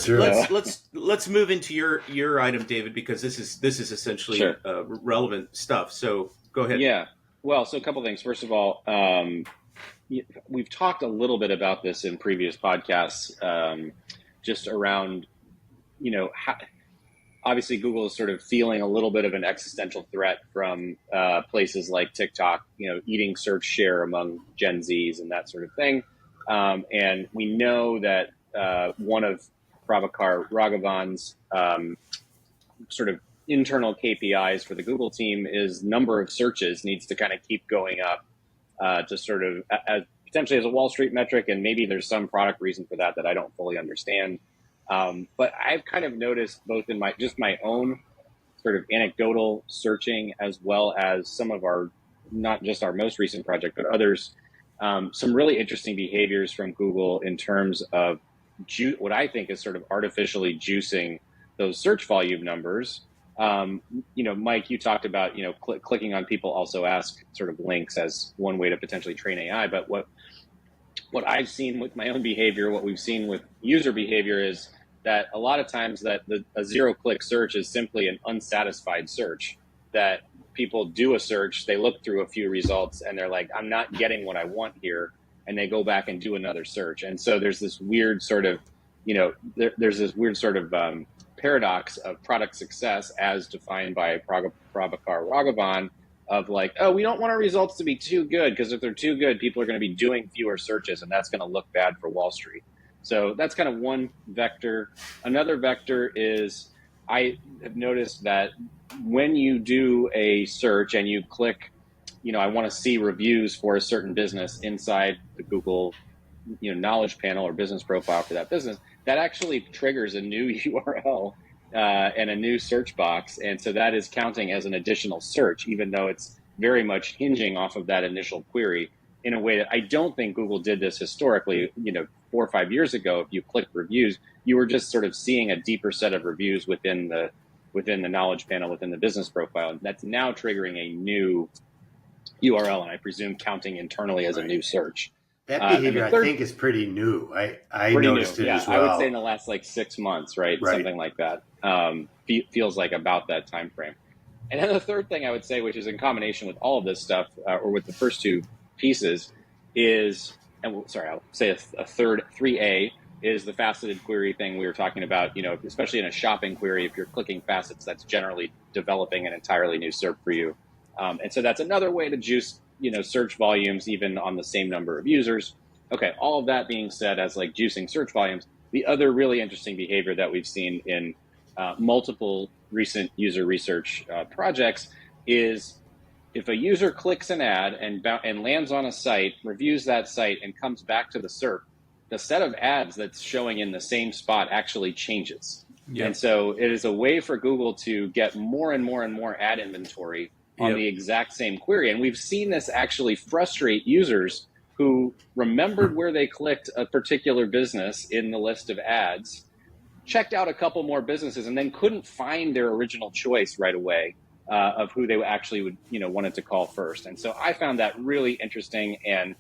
let's true. let's move into your item, David, because this is essentially Sure. relevant stuff. So go ahead. Yeah. Well, so a couple things. First of all, we've talked a little bit about this in previous podcasts, just around, how, obviously Google is sort of feeling a little bit of an existential threat from places like TikTok, eating search share among Gen Zs and that sort of thing. And we know that one of Prabhakar Raghavan's sort of internal KPIs for the Google team is number of searches needs to kind of keep going up to sort of potentially as a Wall Street metric, and maybe there's some product reason for that I don't fully understand. But I've kind of noticed both in my own sort of anecdotal searching, as well as some of our, not just our most recent project, but others, some really interesting behaviors from Google in terms of what I think is sort of artificially juicing those search volume numbers. Mike, you talked about, clicking on people also ask sort of links as one way to potentially train AI. But what I've seen with my own behavior, what we've seen with user behavior is that a lot of times that a zero-click search is simply an unsatisfied search, that people do a search, they look through a few results, and they're like, I'm not getting what I want here, and they go back and do another search. And so there's this weird sort of, there's this weird sort of paradox of product success as defined by Prabhakar Raghavan of like, oh, we don't want our results to be too good, because if they're too good, people are going to be doing fewer searches, and that's going to look bad for Wall Street. So that's kind of one vector. Another vector is I have noticed that when you do a search and you click, I want to see reviews for a certain business inside the Google, knowledge panel or business profile for that business, that actually triggers a new URL and a new search box. And so that is counting as an additional search, even though it's very much hinging off of that initial query in a way that I don't think Google did this historically. 4 or 5 years ago, if you click reviews, you were just sort of seeing a deeper set of reviews within the knowledge panel, within the business profile. And that's now triggering a new URL, and I presume counting internally as a new search. That behavior, I think, is pretty new. I noticed it as well. I would say in the last 6 months, right? Something like that. Feels like about that time frame. And then the third thing I would say, which is in combination with all of this stuff, or with the first two pieces, is, I'll say a third, 3A, is the faceted query thing we were talking about. Especially in a shopping query, if you're clicking facets, that's generally developing an entirely new SERP for you. And so that's another way to juice search volumes even on the same number of users. Okay, all of that being said, as like juicing search volumes, the other really interesting behavior that we've seen in multiple recent user research projects is if a user clicks an ad and lands on a site, reviews that site, and comes back to the SERP, the set of ads that's showing in the same spot actually changes. Yep. And so it is a way for Google to get more and more and more ad inventory on the exact same query. And we've seen this actually frustrate users who remembered where they clicked a particular business in the list of ads, checked out a couple more businesses, and then couldn't find their original choice right away of who they actually would, wanted to call first. And so I found that really interesting and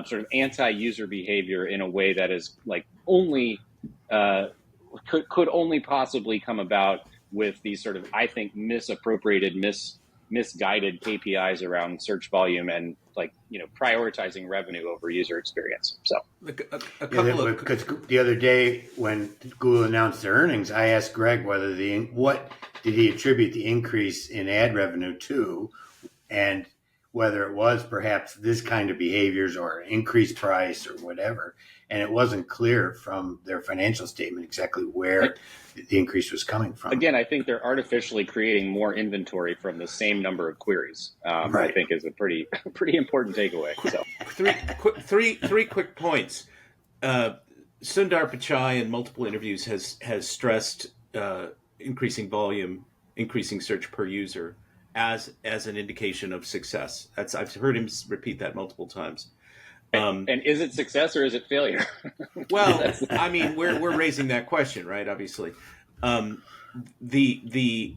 sort of anti-user behavior in a way that is like only could only possibly come about with these sort of, I think, misappropriated, misguided KPIs around search volume and prioritizing revenue over user experience. So because the other day when Google announced their earnings, I asked Greg whether what did he attribute the increase in ad revenue to, and whether it was perhaps this kind of behaviors or increased price or whatever. And it wasn't clear from their financial statement exactly where the increase was coming from. Again, I think they're artificially creating more inventory from the same number of queries. I think is a pretty important takeaway. So three quick points. Sundar Pichai in multiple interviews has stressed increasing volume, increasing search per user as an indication of success. I've heard him repeat that multiple times. And is it success or is it failure? Well, I mean, we're raising that question, right? Obviously, the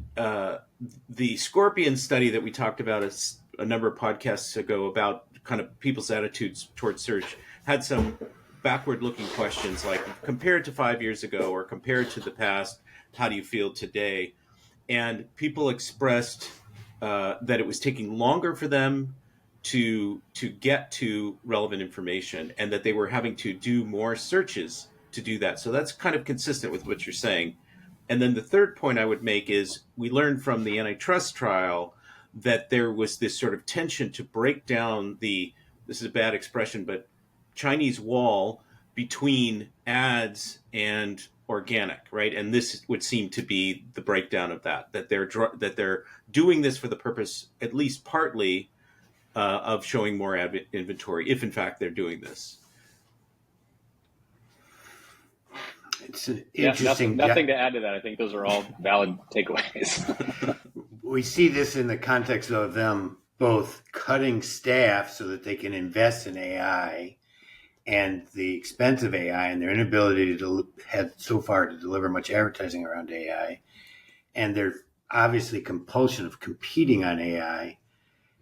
Scorpion study that we talked about a number of podcasts ago about kind of people's attitudes towards search had some backward-looking questions like compared to 5 years ago or compared to the past, how do you feel today? And people expressed that it was taking longer for them to get to relevant information, and that they were having to do more searches to do that. So that's kind of consistent with what you're saying. And then the third point I would make is we learned from the antitrust trial that there was this sort of tension to break down this is a bad expression, but Chinese wall between ads and organic, right? And this would seem to be the breakdown of that they're doing this for the purpose, at least partly, of showing more ad inventory, if in fact they're doing this. It's an interesting. Nothing to add to that. I think those are all valid takeaways. We see this in the context of them both cutting staff so that they can invest in AI, and the expense of AI, and their inability to have so far to deliver much advertising around AI, and their obviously compulsion of competing on AI.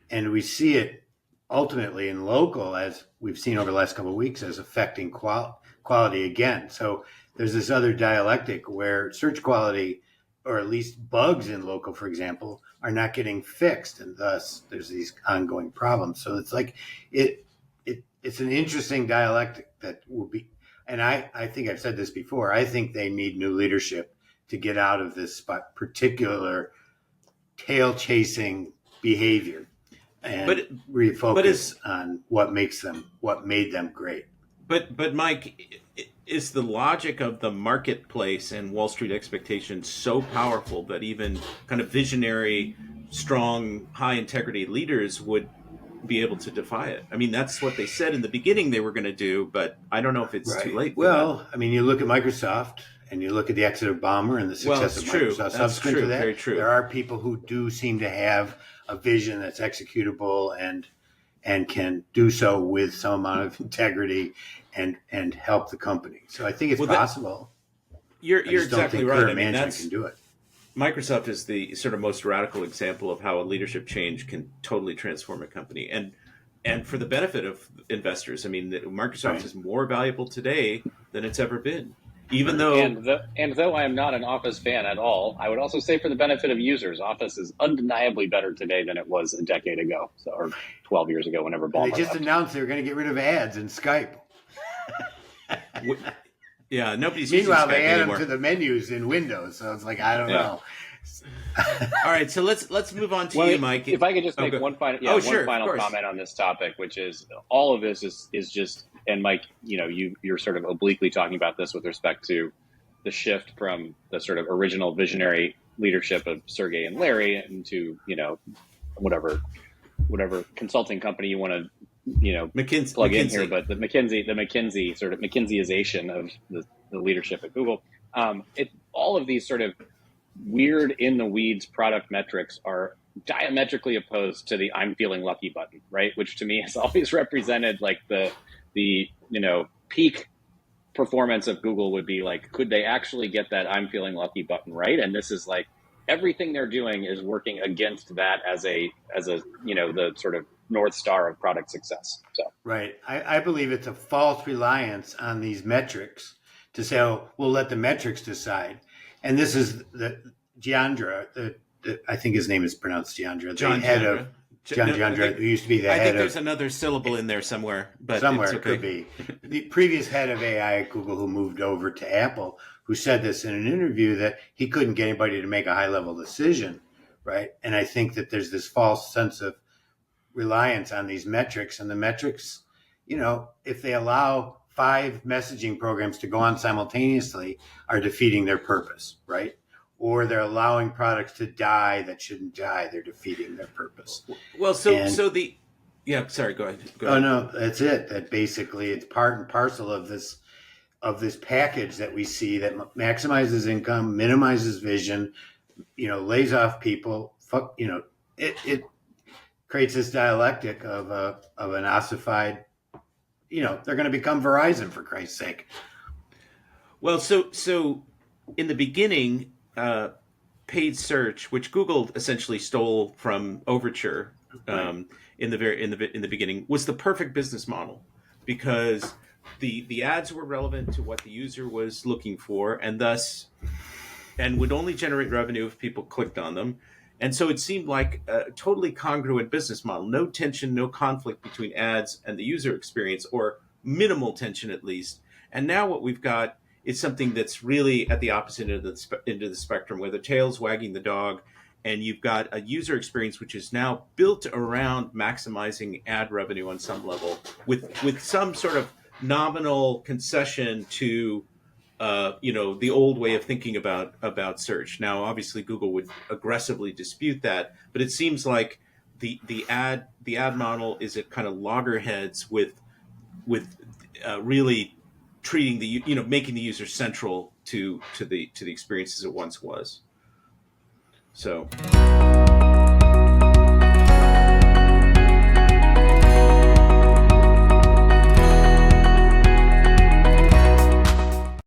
And we see it ultimately in local, as we've seen over the last couple of weeks, as affecting quality again. So there's this other dialectic where search quality, or at least bugs in local, for example, are not getting fixed, and thus there's these ongoing problems. So it's like it's an interesting dialectic that will be, and I think I've said this before, I think they need new leadership to get out of this particular tail chasing behavior and refocus on what made them great. But Mike, is the logic of the marketplace and Wall Street expectations so powerful that even kind of visionary, strong, high integrity leaders would be able to defy it? I mean, that's what they said in the beginning they were going to do, but I don't know if it's too late. Well, I mean, you look at Microsoft and you look at the exit of Ballmer and the success of Microsoft subsequent to that. Very true. There are people who do seem to have a vision that's executable and can do so with some amount of integrity and help the company. So I think it's possible. You're exactly right. I mean, can do it. Microsoft is the sort of most radical example of how a leadership change can totally transform a company, and for the benefit of investors. I mean, Microsoft is more valuable today than it's ever been. Even though, and though I am not an Office fan at all, I would also say for the benefit of users, Office is undeniably better today than it was a decade ago, or 12 years ago, whenever Ballmer They just announced they were going to get rid of ads in Skype. Yeah, nobody's Meanwhile, using Skype they add anymore. them to the menus in Windows, so it's like, I don't know. All right, so let's move on to you, Mike. If I could just make one final comment on this topic, which is all of this is just, and Mike, you're sort of obliquely talking about this with respect to the shift from the sort of original visionary leadership of Sergey and Larry into whatever consulting company you want to plug in here, but the McKinsey sort of McKinseyization of the leadership at Google. All of these sort of weird in the weeds product metrics are diametrically opposed to the "I'm feeling lucky" button, right? Which to me has always represented like the peak performance of Google would be like, could they actually get that "I'm feeling lucky" button right? And this is like everything they're doing is working against that as the sort of North Star of product success. So right, I believe it's a false reliance on these metrics to say, oh, we'll let the metrics decide. And this is Giandra, I think his name is pronounced Giandra, John Giandra, who used to be the head of... I think there's another syllable in there somewhere, but somewhere it's okay. It could be. The previous head of AI at Google, who moved over to Apple, who said this in an interview, that he couldn't get anybody to make a high-level decision, right? And I think that there's this false sense of reliance on these metrics, and the metrics, if they allow 5 messaging programs to go on simultaneously, are defeating their purpose, right? Or they're allowing products to die that shouldn't die. They're defeating their purpose. Well, sorry, go ahead. Oh no, that's it. That basically it's part and parcel of this package that we see that maximizes income, minimizes vision, lays off people. It creates this dialectic of an ossified. They're going to become Verizon, for Christ's sake. Well, so in the beginning, paid search, which Google essentially stole from Overture, in the beginning, was the perfect business model, because the ads were relevant to what the user was looking for, and thus and would only generate revenue if people clicked on them. And so it seemed like a totally congruent business model. No tension, no conflict between ads and the user experience, or minimal tension at least. And now what we've got is something that's really at the opposite end of the spectrum, where the tail's wagging the dog, and you've got a user experience which is now built around maximizing ad revenue on some level, with some sort of nominal concession to the old way of thinking about search. Now, obviously, Google would aggressively dispute that, but it seems like the ad model is at kind of loggerheads with really treating making the user central to the experience as it once was. So.